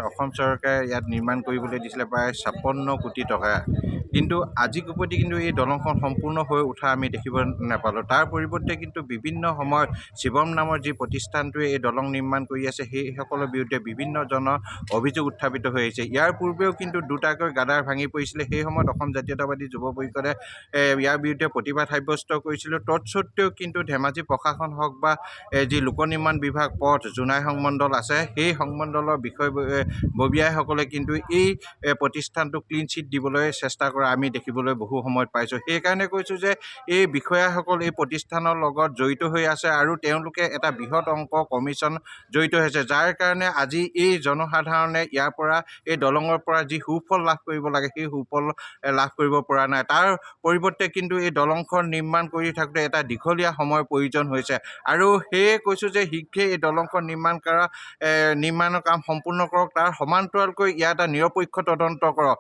অসম চৰকাৰে ইয়াত নিৰ্মাণ কৰিবলৈ দিছিলে প্ৰায় 56 কোটি টকা। কিন্তু আজি কোপতি কিন্তু এই দলংখন সম্পূৰ্ণ হৈ উঠা আমি দেখিব নাপালোঁ। তাৰ পৰিৱৰ্তে কিন্তু বিভিন্ন সময়ত শিৱম নামৰ যি প্ৰতিষ্ঠানটোৱে এই দলং নিৰ্মাণ কৰি আছে সেইসকলৰ বিৰুদ্ধে বিভিন্ন জনৰ অভিযোগ উত্থাপিত হৈ আহিছে। ইয়াৰ পূৰ্বেও কিন্তু দুটাকৈ গাদাৰ ভাঙি পৰিছিলে। সেই সময়ত অসম জাতীয়তাবাদী যুৱ পৰিষদে ইয়াৰ বিৰুদ্ধে প্ৰতিবাদ সাব্যস্ত কৰিছিল। তৎসত্ত্বেও কিন্তু ধেমাজি প্ৰশাসন হওক বা যি লোক নিৰ্মাণ বিভাগ পথ জোনাই সংমণ্ডল আছে সেই সংমণ্ডলৰ বিষয়ববীয়াসকলে কিন্তু এই প্ৰতিষ্ঠানটোক ক্লিন চিট দিবলৈ চেষ্টা কৰা আমি দেখিবলৈ বহু সময়ত পাইছোঁ। সেইকাৰণে কৈছোঁ যে এই বিষয়াসকল এই প্ৰতিষ্ঠানৰ লগত জড়িত হৈ আছে আৰু তেওঁলোকে এটা বৃহৎ অংক কমিশ্যন জড়িত হৈছে, যাৰ কাৰণে আজি এই জনসাধাৰণে ইয়াৰ পৰা এই দলঙৰ পৰা যি সুফল লাভ কৰিব লাগে সেই সুফল লাভ কৰিব পৰা নাই। তাৰ পৰিৱৰ্তে কিন্তু এই দলংখন নিৰ্মাণ কৰি থাকোঁতে এটা দীঘলীয়া সময়ৰ প্ৰয়োজন হৈছে আৰু সেয়ে কৈছোঁ যে শীঘ্ৰে এই দলংখন নিৰ্মাণৰ কাম সম্পূৰ্ণ কৰক, তাৰ সমান্তৰালকৈ ইয়াত এটা নিৰপেক্ষ তদন্ত কৰক।